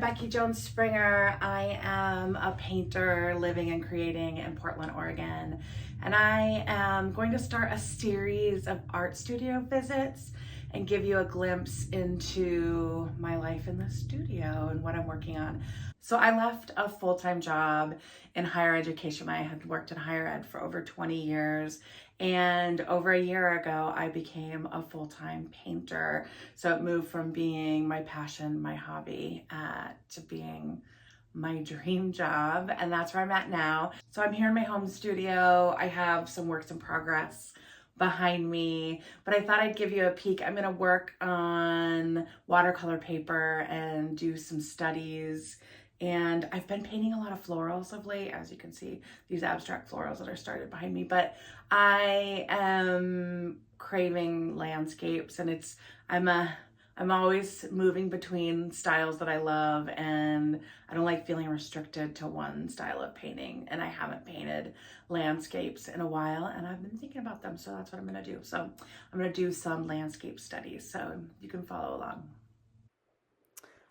Becky Jones Springer. I am a painter living and creating in Portland, Oregon. And I am going to start a series of art studio visits and give you a glimpse into my life in the studio and what I'm working on. So I left a full-time job in higher education. I had worked in higher ed for over 20 years. And over a year ago, I became a full-time painter. So it moved from being my passion, my hobby, to being my dream job. And that's where I'm at now. So I'm here in my home studio. I have some works in progress behind me, but I thought I'd give you a peek. I'm gonna work on watercolor paper and do some studies. And I've been painting a lot of florals of late, as you can see, these abstract florals that are started behind me, but I am craving landscapes, and I'm always moving between styles that I love, and I don't like feeling restricted to one style of painting. And I haven't painted landscapes in a while, and I've been thinking about them, so that's what I'm gonna do. So I'm gonna do some landscape studies, so you can follow along.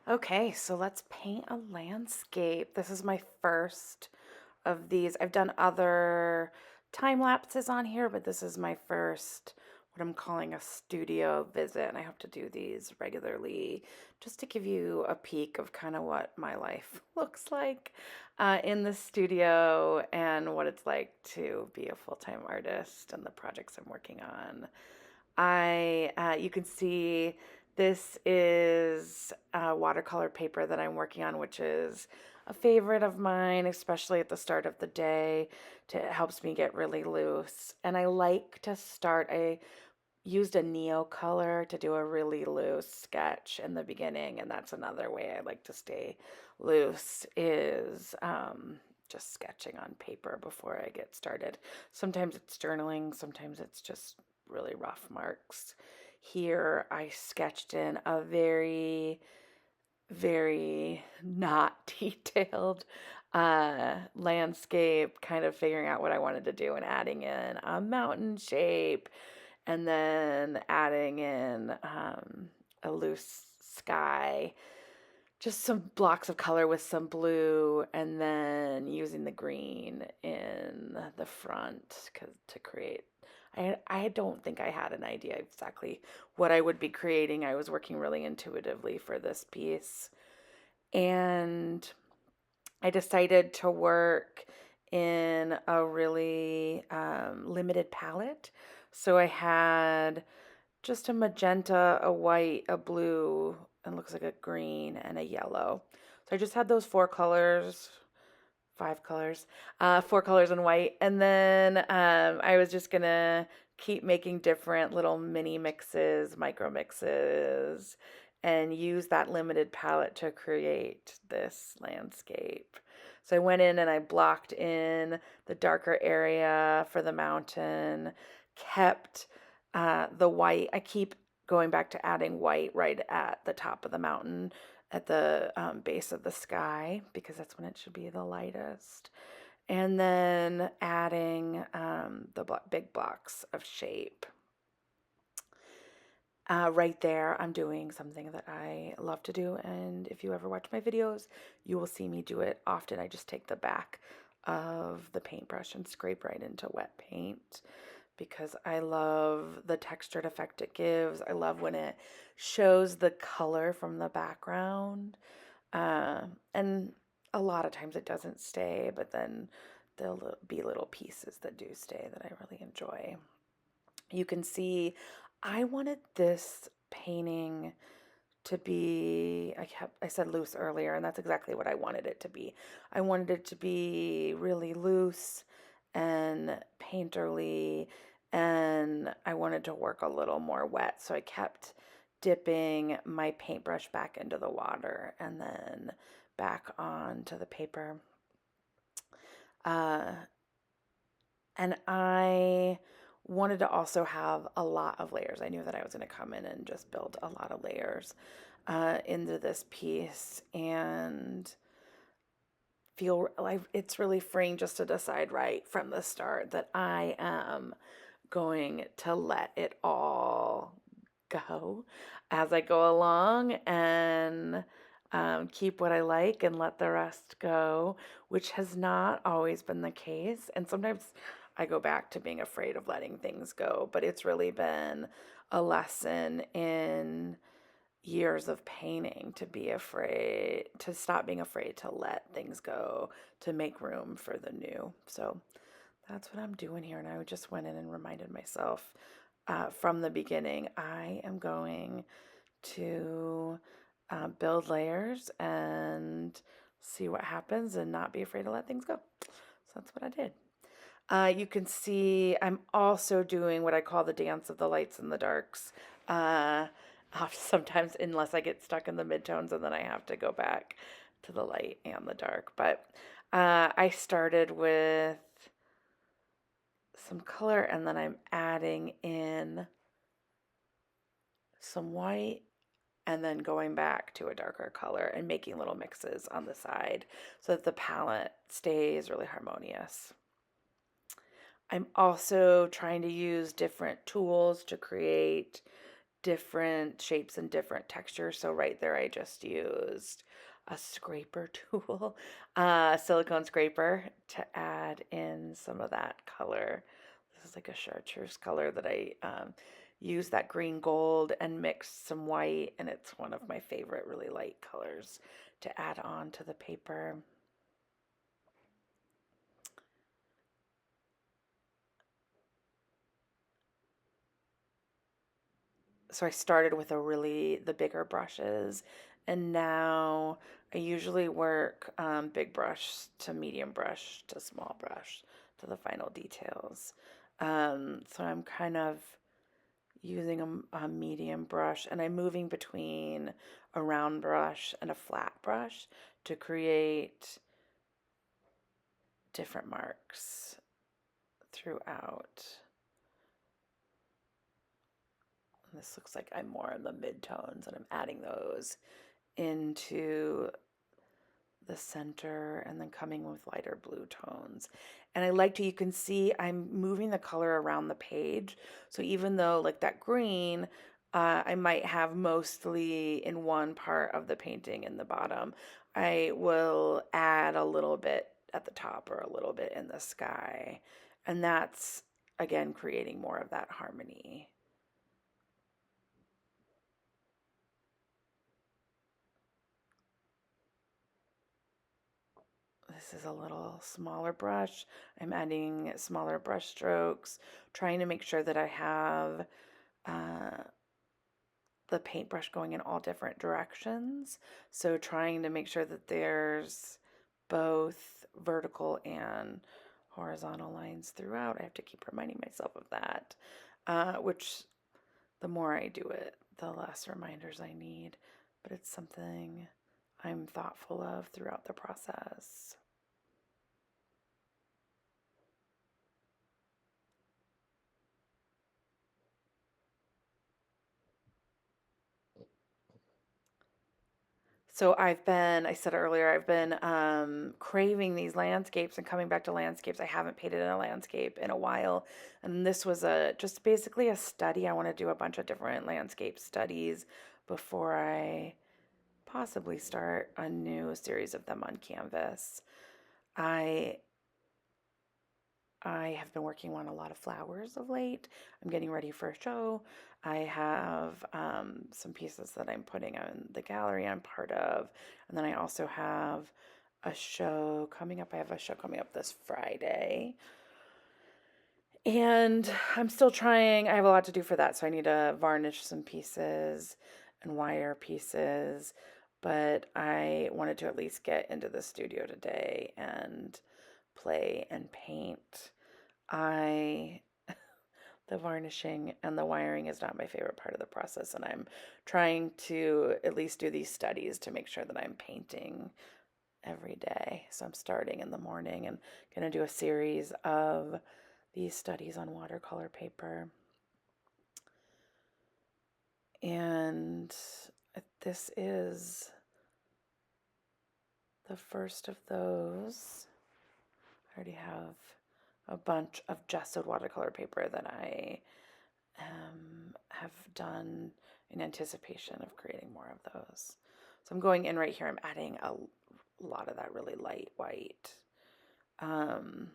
Okay, so let's paint a landscape. This is my first of these. I've done other time lapses on here, but this is my first, what I'm calling a studio visit. And I hope to do these regularly just to give you a peek of kind of what my life looks like in the studio and what it's like to be a full-time artist and the projects I'm working on. You can see this is watercolor paper that I'm working on, which is a favorite of mine, especially at the start of the day. It helps me get really loose. And I like to start, I used a neo color to do a really loose sketch in the beginning. And that's another way I like to stay loose is just sketching on paper before I get started. Sometimes it's journaling, sometimes it's just really rough marks. Here I sketched in a very, very not detailed landscape, kind of figuring out what I wanted to do and adding in a mountain shape and then adding in a loose sky, just some blocks of color with some blue, and then using the green in the front to create. I don't think I had an idea exactly what I would be creating. I was working really intuitively for this piece. And I decided to work in a really limited palette. So I had just a magenta, a white, a blue, and looks like a green and a yellow. So I just had those four colors, five colors, four colors in white. And then I was just gonna keep making different little mini mixes, micro mixes, and use that limited palette to create this landscape. So I went in and I blocked in the darker area for the mountain, kept the white. I keep going back to adding white right at the top of the mountain at the base of the sky because that's when it should be the lightest. And then adding the big blocks of shape. Right there, I'm doing something that I love to do, and if you ever watch my videos, you will see me do it often. I just take the back of the paintbrush and scrape right into wet paint because I love the textured effect it gives. I love when it shows the color from the background. And a lot of times it doesn't stay, but then there'll be little pieces that do stay that I really enjoy. You can see I wanted this painting to be, I said loose earlier, and that's exactly what I wanted it to be. I wanted it to be really loose and painterly, and I wanted to work a little more wet, so I kept dipping my paintbrush back into the water and then back onto the paper. And I wanted to also have a lot of layers. I knew that I was going to come in and just build a lot of layers into this piece and feel like it's really freeing just to decide right from the start that I am going to let it all go as I go along and keep what I like and let the rest go, which has not always been the case. And sometimes I go back to being afraid of letting things go, but it's really been a lesson in years of painting to be afraid, to stop being afraid to let things go, to make room for the new. So that's what I'm doing here. And I just went in and reminded myself from the beginning, I am going to build layers and see what happens and not be afraid to let things go. So that's what I did. You can see I'm also doing what I call the dance of the lights and the darks. Sometimes, unless I get stuck in the midtones, and then I have to go back to the light and the dark. But I started with some color, and then I'm adding in some white, and then going back to a darker color and making little mixes on the side so that the palette stays really harmonious. I'm also trying to use different tools to create different shapes and different textures. So right there, I just used a scraper tool, a silicone scraper, to add in some of that color. This is like a chartreuse color that I used that green gold and mixed some white, and it's one of my favorite really light colors to add on to the paper. So I started with the bigger brushes, and now I usually work big brush to medium brush to small brush to the final details. So I'm kind of using a medium brush, and I'm moving between a round brush and a flat brush to create different marks throughout. And this looks like I'm more in the mid-tones, and I'm adding those into the center and then coming with lighter blue tones. And I like to, you can see I'm moving the color around the page. So even though like that green, I might have mostly in one part of the painting in the bottom, I will add a little bit at the top or a little bit in the sky. And that's, again, creating more of that harmony. This is a little smaller brush. I'm adding smaller brush strokes, trying to make sure that I have the paintbrush going in all different directions. So trying to make sure that there's both vertical and horizontal lines throughout. I have to keep reminding myself of that, which the more I do it, the less reminders I need. But it's something I'm thoughtful of throughout the process. So I said earlier, I've been craving these landscapes and coming back to landscapes. I haven't painted in a landscape in a while. And this was just basically a study. I want to do a bunch of different landscape studies before I possibly start a new series of them on canvas. I I have been working on a lot of flowers of late. I'm getting ready for a show. I have some pieces that I'm putting on the gallery I'm part of. And then I also have a show coming up. I have a show coming up this Friday. And I'm still trying. I have a lot to do for that. So I need to varnish some pieces and wire pieces. But I wanted to at least get into the studio today and play and paint. I the varnishing and the wiring is not my favorite part of the process, and I'm trying to at least do these studies to make sure that I'm painting every day. So I'm starting in the morning and going to do a series of these studies on watercolor paper. And this is the first of those. I already have a bunch of gessoed watercolor paper that I have done in anticipation of creating more of those. So I'm going in right here. I'm adding a lot of that really light white. Because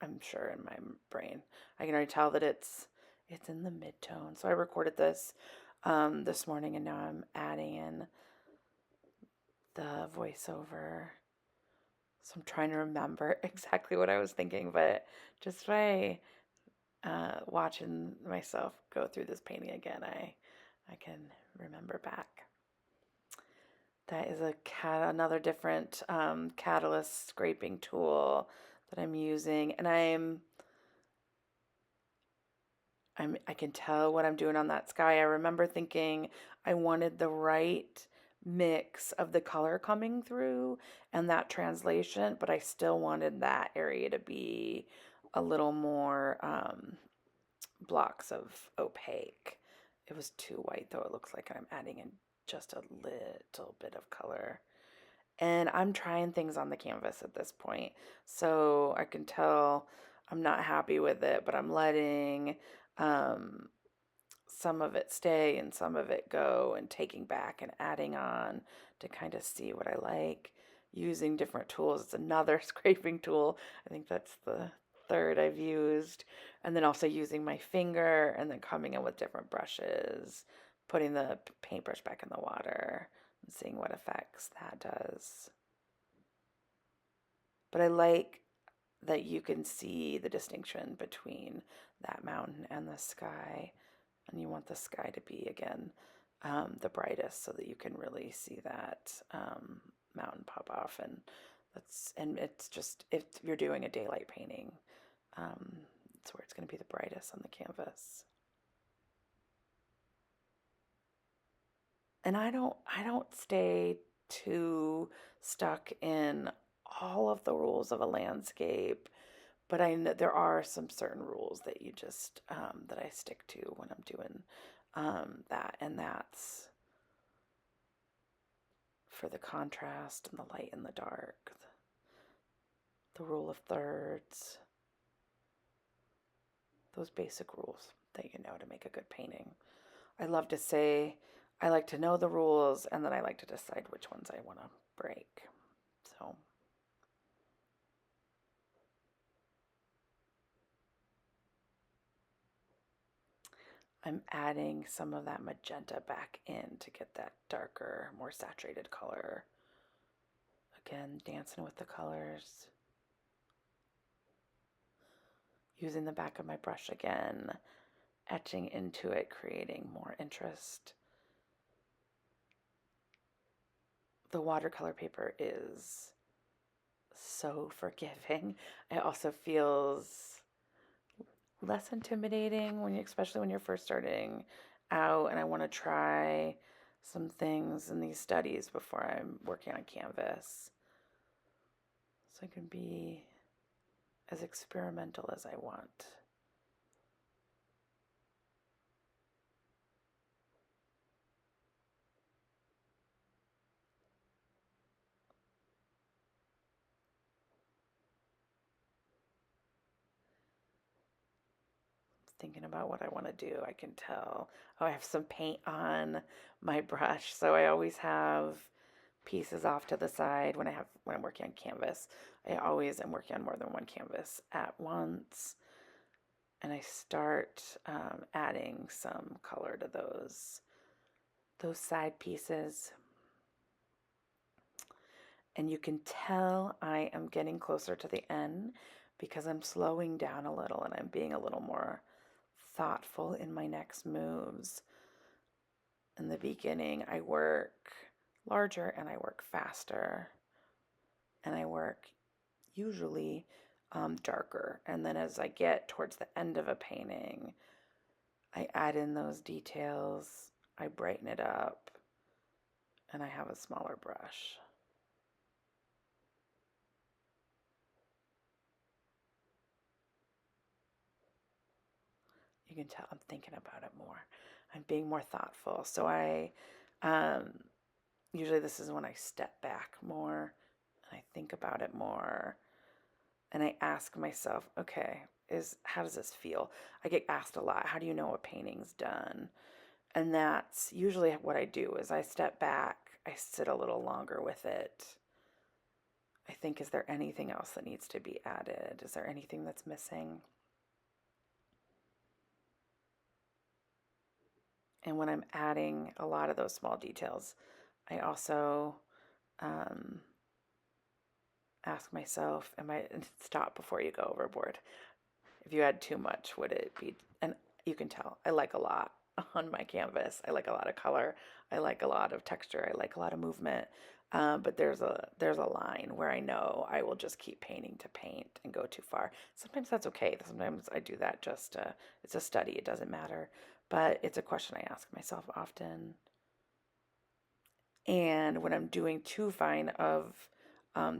I'm sure in my brain, I can already tell that it's in the mid-tone. So I recorded this this morning, and now I'm adding in the voiceover. So I'm trying to remember exactly what I was thinking, but just by watching myself go through this painting again, I can remember back. That is another different catalyst scraping tool that I'm using, and I can tell what I'm doing on that sky. I remember thinking I wanted the right mix of the color coming through and that translation, but I still wanted that area to be a little more blocks of opaque. It was too white though. It looks like I'm adding in just a little bit of color. And I'm trying things on the canvas at this point. So I can tell I'm not happy with it, but I'm letting some of it stay and some of it go, and taking back and adding on to kind of see what I like, using different tools. It's another scraping tool. I think that's the third I've used. And then also using my finger, and then coming in with different brushes, putting the paintbrush back in the water and seeing what effects that does. But I like that you can see the distinction between that mountain and the sky. And you want the sky to be, again, the brightest, so that you can really see that mountain pop off. And it's just, if you're doing a daylight painting, it's where it's going to be the brightest on the canvas. And I don't stay too stuck in all of the rules of a landscape, but I know there are some certain rules that you just that I stick to when I'm doing that, and that's for the contrast and the light and the dark, the rule of thirds, those basic rules that you know to make a good painting. I love to say I like to know the rules, and then I like to decide which ones I want to break. So I'm adding some of that magenta back in to get that darker, more saturated color. Again, dancing with the colors. Using the back of my brush again, etching into it, creating more interest. The watercolor paper is so forgiving. It also feels less intimidating especially when you're first starting out, and I want to try some things in these studies before I'm working on canvas, so I can be as experimental as I want. Thinking about what I want to do, I can tell. Oh, I have some paint on my brush, so I always have pieces off to the side when I'm working on canvas. I always am working on more than one canvas at once, and I start adding some color to those side pieces. And you can tell I am getting closer to the end because I'm slowing down a little and I'm being a little more thoughtful in my next moves. In the beginning, I work larger and I work faster, and I work usually darker. And then as I get towards the end of a painting, I add in those details, I brighten it up, and I have a smaller brush. You can tell I'm thinking about it more. I'm being more thoughtful. So usually this is when I step back more and I think about it more, and I ask myself, okay, how does this feel? I get asked a lot, how do you know a painting's done? And that's usually what I do is I step back, I sit a little longer with it. I think, is there anything else that needs to be added? Is there anything that's missing? And when I'm adding a lot of those small details, I also um, ask myself, stop before you go overboard. If you add too much, would it be, and you can tell, I like a lot on my canvas. I like a lot of color. I like a lot of texture. I like a lot of movement. But there's a line where I know I will just keep painting to paint and go too far. Sometimes that's okay. Sometimes I do that just it's a study. It doesn't matter. But it's a question I ask myself often. And when I'm doing too fine of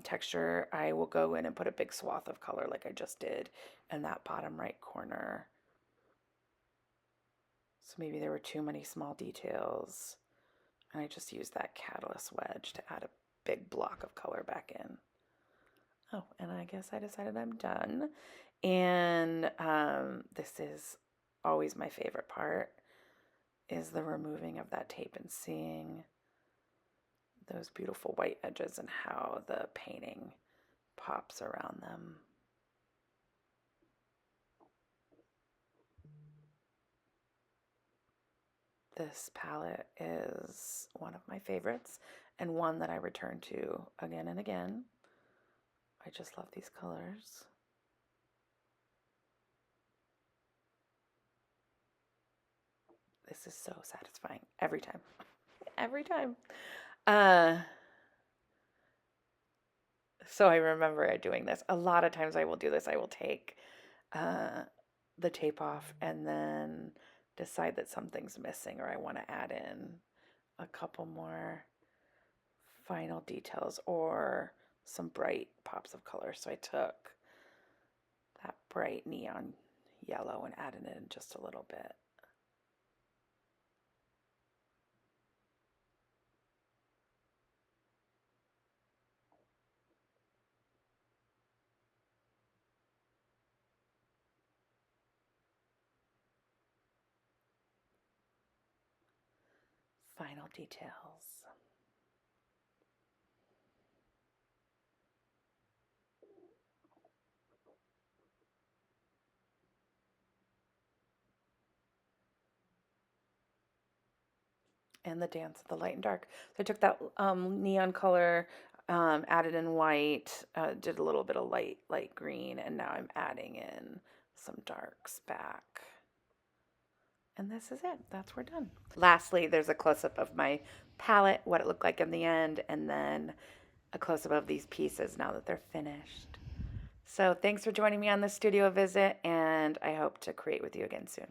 texture, I will go in and put a big swath of color like I just did in that bottom right corner. So maybe there were too many small details, and I just used that catalyst wedge to add a big block of color back in. Oh, and I guess I decided I'm done. And this is always my favorite part, is the removing of that tape and seeing those beautiful white edges and how the painting pops around them. This palette is one of my favorites and one that I return to again and again. I just love these colors. This is so satisfying every time. Every time. So I remember doing this. A lot of times I will do this. I will take the tape off and then decide that something's missing or I want to add in a couple more final details or some bright pops of color. So I took that bright neon yellow and added it in just a little bit. Final details. And the dance of the light and dark. So I took that neon color, added in white, did a little bit of light green, and now I'm adding in some darks back. And this is it. We're done. Lastly, there's a close-up of my palette, what it looked like in the end, and then a close-up of these pieces now that they're finished. So thanks for joining me on this studio visit, and I hope to create with you again soon.